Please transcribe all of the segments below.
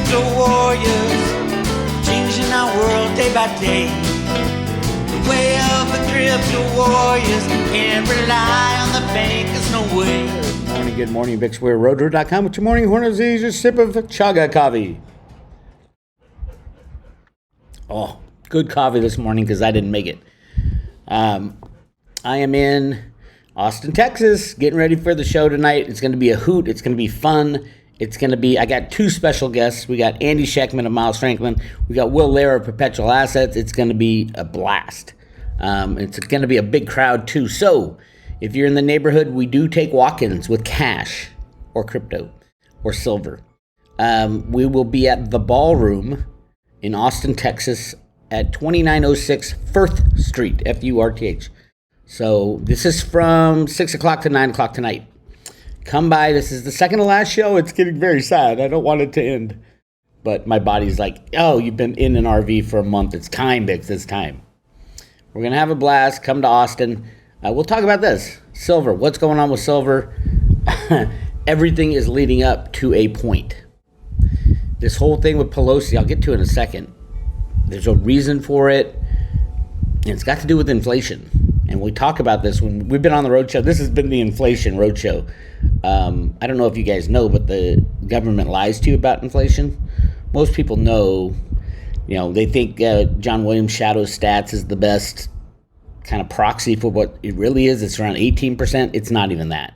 crypto warriors, changing our world day by day. The way of the crypto warriors, can't rely on the bankers, no way. Good morning, Bix Weir, Roadshow.com with your morning horn disease, a sip of chaga coffee. Oh, good coffee this morning because I didn't make it. I am in Austin, Texas, getting ready for the show tonight. It's going to be a hoot. It's going to be fun. I got two special guests. We got Andy Scheckman of Miles Franklin. We got Will Lehrer of Perpetual Assets. It's going to be a blast. It's going to be a big crowd too. So if you're in the neighborhood, we do take walk-ins with cash or crypto or silver. We will be at the Ballroom in Austin, Texas at 2906 Firth Street, F-U-R-T-H. So this is from 6 o'clock to 9 o'clock tonight. Come by. This is the second to last show. It's getting very sad. I don't want it to end. But my body's like, oh, you've been in an RV for a month. It's time, Bix. It's time. We're going to have a blast. Come to Austin. We'll talk about this. Silver. What's going on with silver? Everything is leading up to a point. This whole thing with Pelosi, I'll get to in a second. There's a reason for it. And it's got to do with inflation. And we talk about this when we've been on the roadshow. This has been the inflation roadshow. I don't know if you guys know, but the government lies to you about inflation. Most people know, they think John Williams' shadow stats is the best kind of proxy for what it really is. It's around 18%. It's not even that.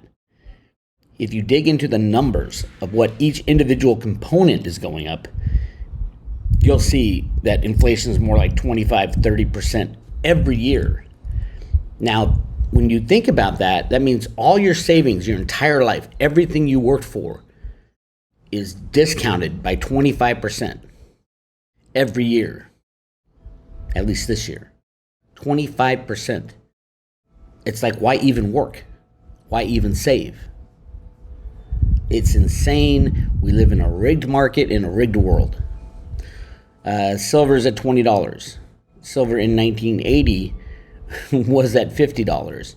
If you dig into the numbers of what each individual component is going up, you'll see that inflation is more like 25, 30% every year. Now, when you think about that, that means all your savings, your entire life, everything you worked for is discounted by 25% every year, at least this year. 25%. It's like, why even work? Why even save? It's insane. We live in a rigged market, in a rigged world. Silver's at $20. Silver in 1980 was at $50.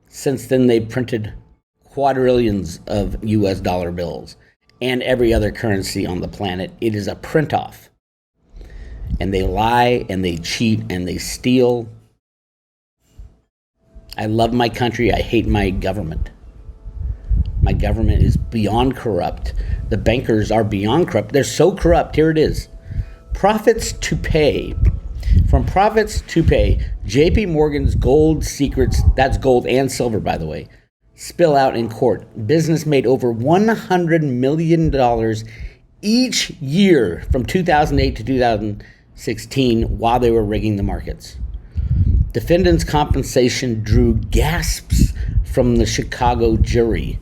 Since then, they've printed quadrillions of US dollar bills and every other currency on the planet. It is a print-off. And they lie and they cheat and they steal. I love my country. I hate my government. My government is beyond corrupt. The bankers are beyond corrupt. They're so corrupt. Here it is. Profits to pay. From profits to pay, JPMorgan's gold secrets, that's gold and silver, by the way, spill out in court. Business made over $100 million each year from 2008 to 2016 while they were rigging the markets. Defendants' compensation drew gasps from the Chicago jury.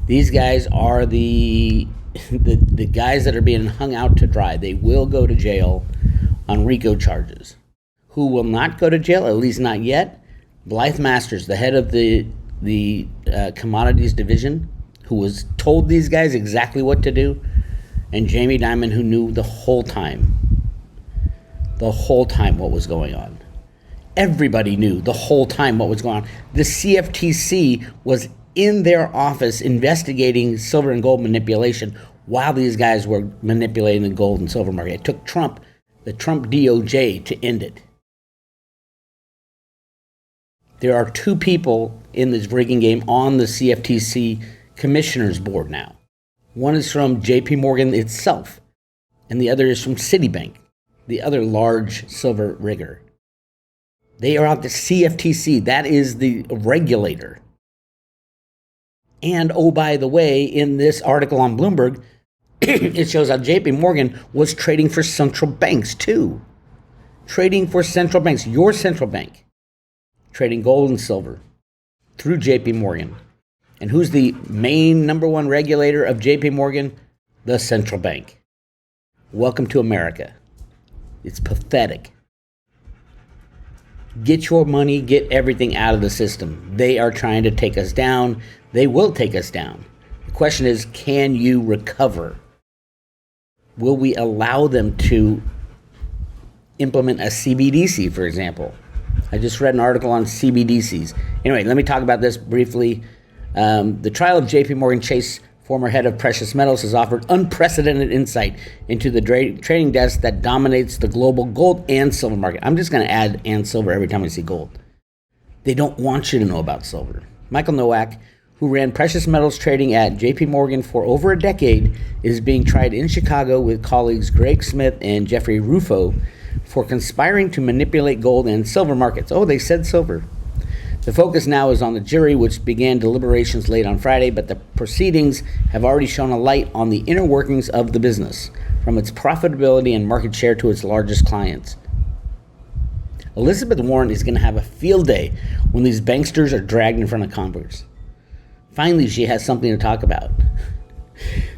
These guys are the guys that are being hung out to dry. They will go to jail on RICO charges. Who will not go to jail, at least not yet? Blythe Masters, the head of the commodities division, who was told these guys exactly what to do, and Jamie Dimon, who knew the whole time what was going on. Everybody knew the whole time what was going on. The CFTC was in their office investigating silver and gold manipulation while these guys were manipulating the gold and silver market. It took the Trump DOJ to end it. There are two people in this rigging game on the CFTC commissioner's board now. One is from JPMorgan itself, and the other is from Citibank, the other large silver rigger. They are at the CFTC. That is the regulator. And, oh, by the way, in this article on Bloomberg, it shows how JPMorgan was trading for central banks, too. Trading for central banks, your central bank. Trading gold and silver through JPMorgan. And who's the main number one regulator of JPMorgan? The central bank. Welcome to America. It's pathetic. Get your money, get everything out of the system. They are trying to take us down. They will take us down. The question is, can you recover? Will we allow them to implement a CBDC, for example? I just read an article on CBDCs. Anyway, let me talk about this briefly. The trial of JPMorgan Chase former head of precious metals, has offered unprecedented insight into the trading desk that dominates the global gold and silver market. I'm just going to add and silver every time I see gold. They don't want you to know about silver. Michael Nowak, who ran precious metals trading at JPMorgan for over a decade, is being tried in Chicago with colleagues Greg Smith and Jeffrey Rufo for conspiring to manipulate gold and silver markets. Oh, they said silver. The focus now is on the jury, which began deliberations late on Friday, but the proceedings have already shone a light on the inner workings of the business, from its profitability and market share to its largest clients. Elizabeth Warren is going to have a field day when these banksters are dragged in front of Congress. Finally, she has something to talk about.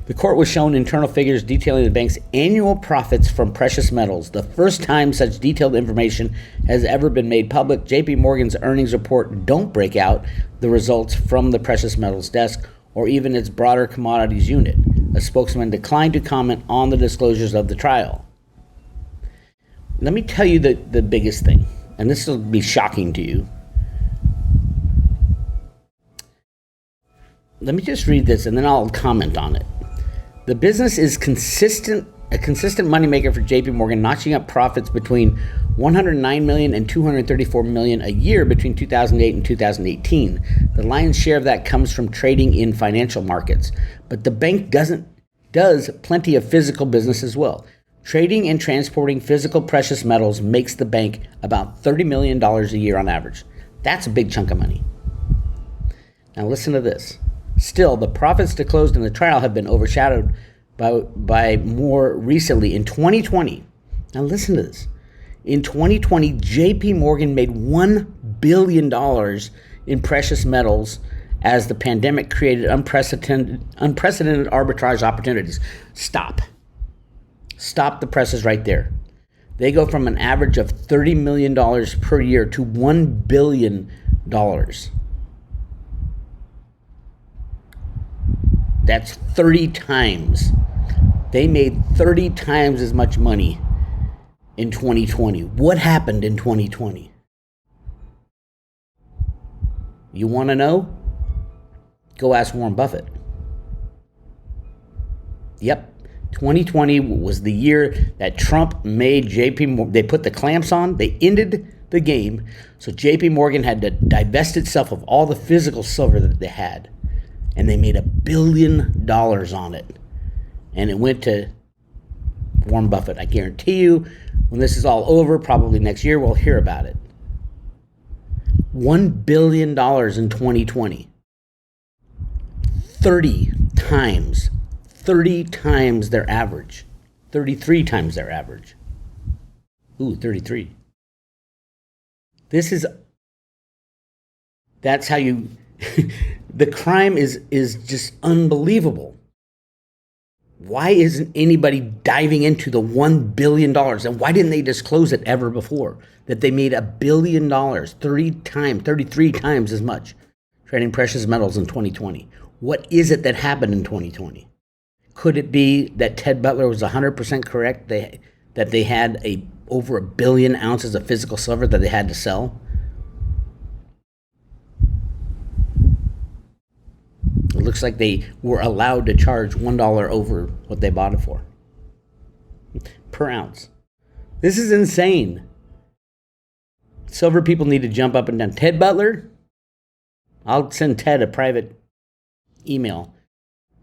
The court was shown internal figures detailing the bank's annual profits from precious metals, the first time such detailed information has ever been made public. JPMorgan's earnings report don't break out the results from the precious metals desk or even its broader commodities unit. A spokesman declined to comment on the disclosures of the trial. Let me tell you the biggest thing, and this will be shocking to you. Let me just read this and then I'll comment on it. The business is a consistent moneymaker for JPMorgan, notching up profits between $109 million and $234 million a year between 2008 and 2018. The lion's share of that comes from trading in financial markets. But the bank does plenty of physical business as well. Trading and transporting physical precious metals makes the bank about $30 million a year on average. That's a big chunk of money. Now listen to this. Still, the profits disclosed in the trial have been overshadowed by more recently in 2020. Now listen to this. In 2020, JPMorgan made $1 billion in precious metals as the pandemic created unprecedented arbitrage opportunities. Stop the presses right there. They go from an average of $30 million per year to $1 billion. That's 30 times. They made 30 times as much money in 2020. What happened in 2020? You want to know? Go ask Warren Buffett. Yep. 2020 was the year that Trump made JPMorgan. They put the clamps on. They ended the game. So JPMorgan had to divest itself of all the physical silver that they had. And they made $1 billion on it. And it went to Warren Buffett. I guarantee you, when this is all over, probably next year, we'll hear about it. $1 billion in 2020. 30 times their average. 33 times their average. Ooh, 33. That's how you... The crime is just unbelievable. Why isn't anybody diving into the $1 billion? And why didn't they disclose it ever before? That they made $1 billion, 33 times as much, trading precious metals in 2020. What is it that happened in 2020? Could it be that Ted Butler was 100% correct, that they had over 1 billion ounces of physical silver that they had to sell? It looks like they were allowed to charge $1 over what they bought it for per ounce. This is insane. Silver people need to jump up and down. Ted Butler, I'll send Ted a private email,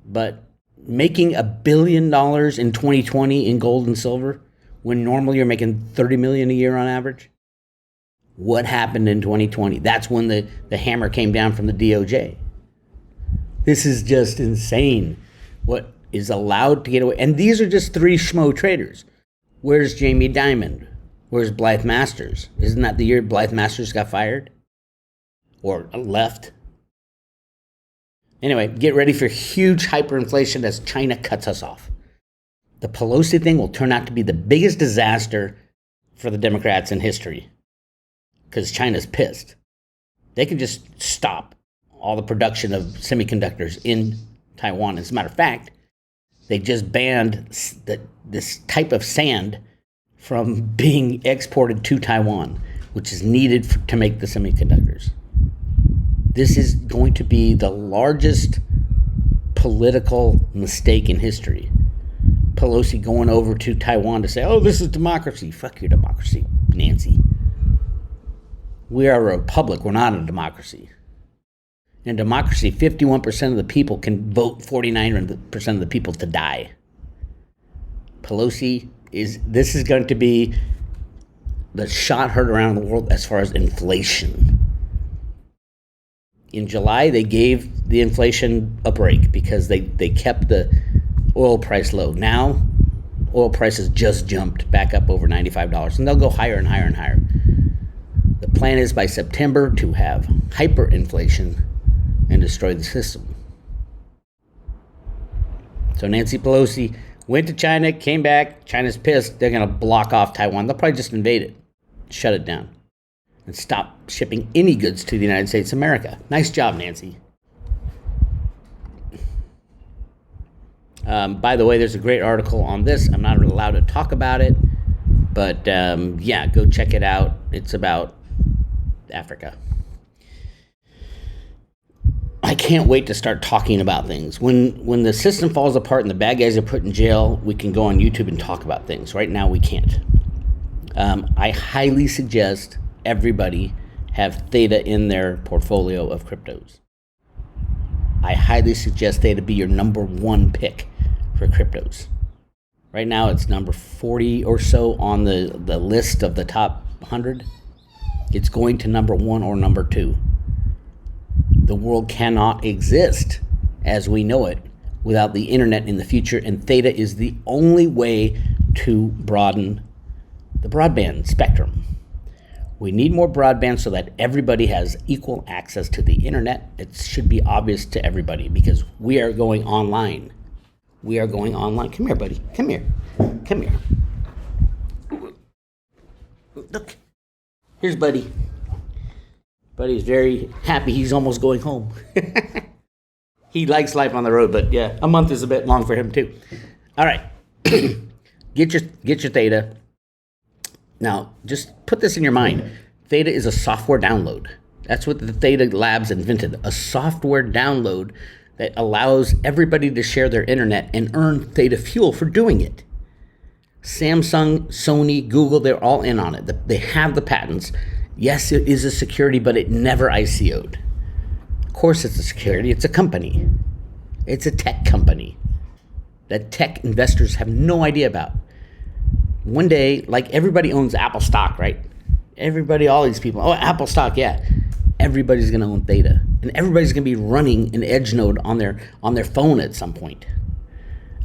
but making $1 billion in 2020 in gold and silver when normally you're making $30 million a year on average? What happened in 2020? That's when the hammer came down from the DOJ. This is just insane. What is allowed to get away? And these are just 3 schmo traders. Where's Jamie Dimon? Where's Blythe Masters? Isn't that the year Blythe Masters got fired? Or left? Anyway, get ready for huge hyperinflation as China cuts us off. The Pelosi thing will turn out to be the biggest disaster for the Democrats in history. Because China's pissed. They can just stop all the production of semiconductors in Taiwan. As a matter of fact, they just banned this type of sand from being exported to Taiwan, which is needed to make the semiconductors. This is going to be the largest political mistake in history. Pelosi going over to Taiwan to say, oh, this is democracy. Fuck your democracy, Nancy. We are a republic. We're not a democracy. In democracy, 51% of the people can vote 49% of the people to die. Pelosi this is going to be the shot heard around the world as far as inflation. In July, they gave the inflation a break because they kept the oil price low. Now, oil prices just jumped back up over $95, and they'll go higher and higher and higher. The plan is by September to have hyperinflation and destroy the system. So Nancy Pelosi went to China, came back. China's pissed. They're going to block off Taiwan. They'll probably just invade it, shut it down, and stop shipping any goods to the United States of America. Nice job, Nancy. By the way, there's a great article on this. I'm not allowed to talk about it, but yeah, go check it out. It's about Africa. I can't wait to start talking about things. When the system falls apart and the bad guys are put in jail, we can go on YouTube and talk about things. Right now, we can't. I highly suggest everybody have Theta in their portfolio of cryptos. I highly suggest Theta be your number one pick for cryptos. Right now, it's number 40 or so on the list of the top 100. It's going to number 1 or number 2. The world cannot exist as we know it without the internet in the future, and Theta is the only way to broaden the broadband spectrum. We need more broadband so that everybody has equal access to the internet. It should be obvious to everybody because we are going online. We are going online. Come here, buddy. Come here. Come here. Look. Here's Buddy. Buddy's very happy. He's almost going home. He likes life on the road, but yeah, a month is a bit long for him too. All right. Get your Theta. Now, just put this in your mind. Theta is a software download. That's what the Theta Labs invented, a software download that allows everybody to share their internet and earn Theta fuel for doing it. Samsung, Sony, Google, they're all in on it. They have the patents. Yes, it is a security, but it never ICO'd. Of course it's a security. It's a company. It's a tech company that tech investors have no idea about. One day, like everybody owns Apple stock, right? Everybody, all these people, oh, Apple stock, yeah. Everybody's going to own Theta. And everybody's going to be running an edge node on their phone at some point.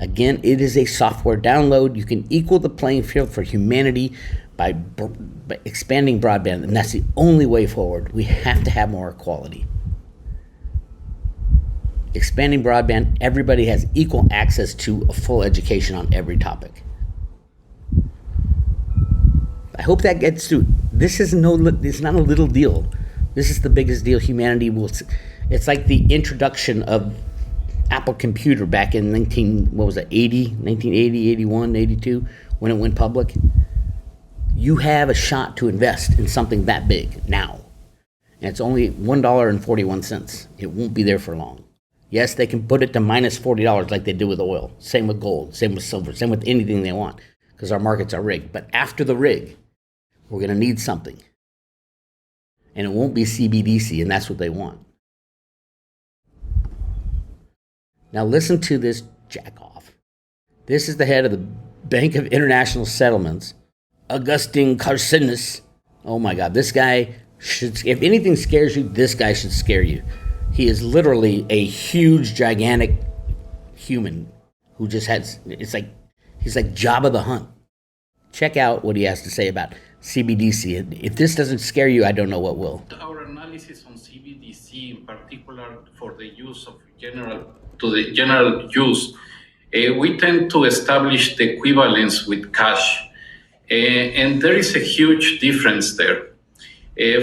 Again, it is a software download. You can equal the playing field for humanity by expanding broadband, and that's the only way forward. We have to have more equality. Expanding broadband, everybody has equal access to a full education on every topic. I hope that gets through. It's not a little deal. This is the biggest deal humanity will. It's like the introduction of Apple Computer back in 1980, 81, 82, when it went public. You have a shot to invest in something that big now. And it's only $1.41. It won't be there for long. Yes, they can put it to minus $40 like they do with oil. Same with gold, same with silver, same with anything they want, because our markets are rigged. But after the rig, we're going to need something. And it won't be CBDC, and that's what they want. Now listen to this jack-off. This is the head of the Bank of International Settlements, Augustin Carstens. Oh my God, this guy should, if anything scares you, this guy should scare you. He is literally a huge, gigantic human who just has, he's like Jabba the Hutt. Check out what he has to say about CBDC. If this doesn't scare you, I don't know what will. Our analysis on CBDC, in particular for the use of general use, we tend to establish the equivalence with cash. And there is a huge difference there.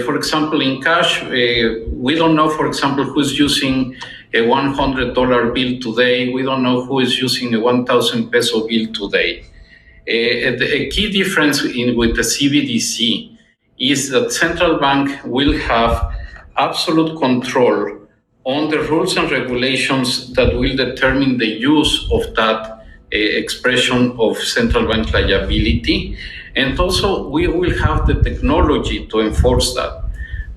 For example, in cash, we don't know, for example, who's using a $100 bill today. We don't know who is using a 1,000 peso bill today. A key difference with the CBDC is that central bank will have absolute control on the rules and regulations that will determine the use of that expression of central bank liability. And also, we will have the technology to enforce that.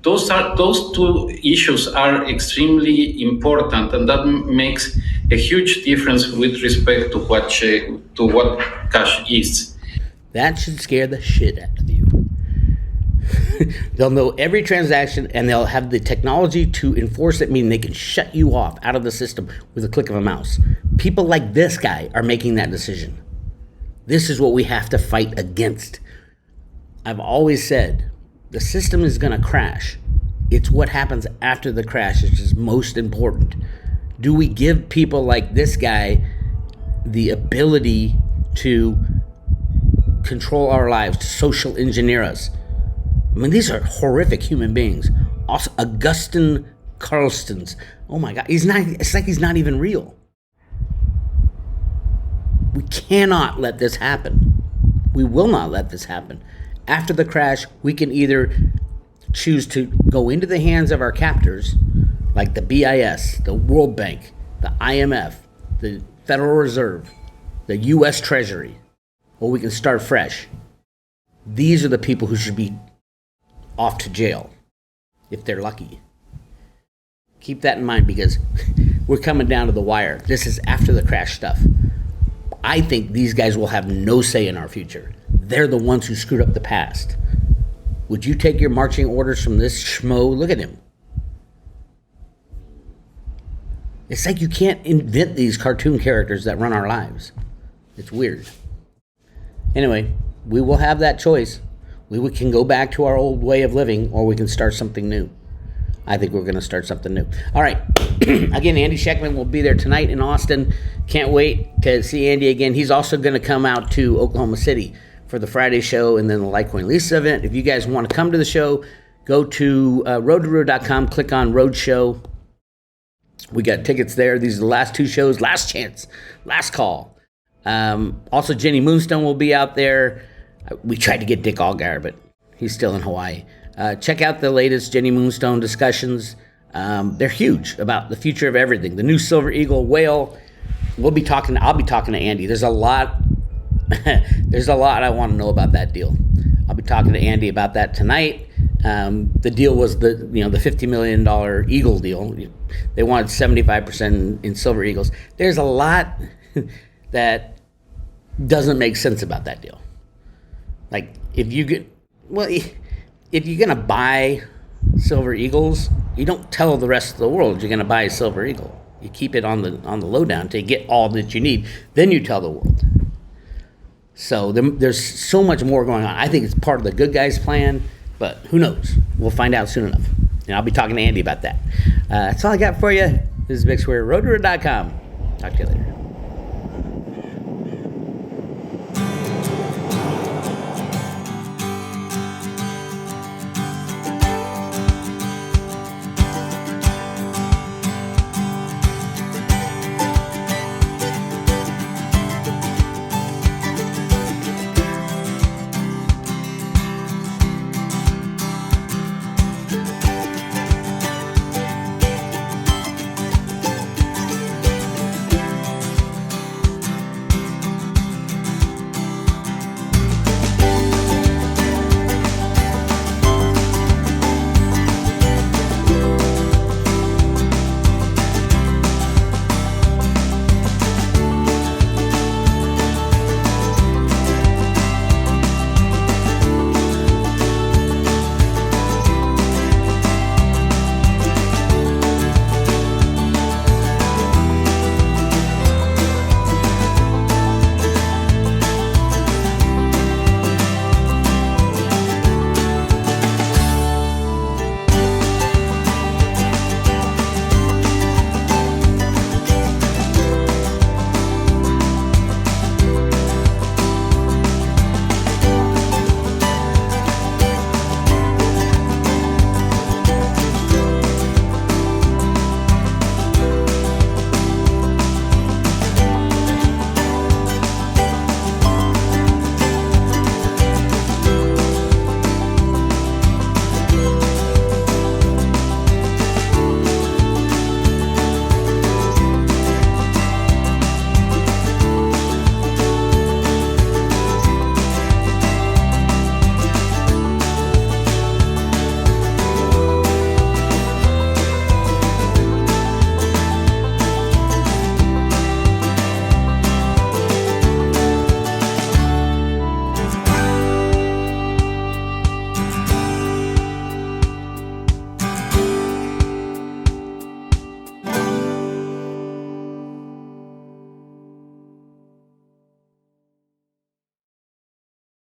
Those two issues are extremely important, and that makes a huge difference with respect to what cash is. That should scare the shit out of you. They'll know every transaction, and they'll have the technology to enforce it, meaning they can shut you off out of the system with a click of a mouse. People like this guy are making that decision. This is what we have to fight against. I've always said, the system is going to crash. It's what happens after the crash which is most important. Do we give people like this guy the ability to control our lives, to social engineer us? I mean, these are horrific human beings. Also, Augustin Carlston's. Oh my God, it's like he's not even real. We cannot let this happen. We will not let this happen. After the crash, we can either choose to go into the hands of our captors, like the BIS, the World Bank, the IMF, the Federal Reserve, the US Treasury, or we can start fresh. These are the people who should be off to jail, if they're lucky. Keep that in mind, because we're coming down to the wire. This is after the crash stuff. I think these guys will have no say in our future. They're the ones who screwed up the past. Would you take your marching orders from this schmo? Look at him. It's like you can't invent these cartoon characters that run our lives. It's weird. Anyway, we will have that choice. We can go back to our old way of living, or we can start something new. I think we're going to start something new. All right. Again, Andy Schectman will be there tonight in Austin. Can't wait to see Andy again. He's also going to come out to Oklahoma City for the Friday show and then the Litecoin Lisa event. If you guys want to come to the show, go to roadtoroad.com, click on Roadshow. We got tickets there. These are the last two shows. Last chance. Last call. Also, Jenny Moonstone will be out there. We tried to get Dick Allgaier, but he's still in Hawaii. Check out the latest Jenny Moonstone discussions. They're huge about the future of everything. The new Silver Eagle whale. I'll be talking to Andy. There's a lot I want to know about that deal. I'll be talking to Andy about that tonight. The deal was the $50 million Eagle deal. They wanted 75% in Silver Eagles. There's a lot that doesn't make sense about that deal. Like, if you're going to buy Silver Eagles, you don't tell the rest of the world you're going to buy a Silver Eagle. You keep it on the lowdown to get all that you need. Then you tell the world. So there's so much more going on. I think it's part of the good guys' plan, but who knows? We'll find out soon enough. And I'll be talking to Andy about that. That's all I got for you. This is Bix Weir, roadtoroad.com. Talk to you later.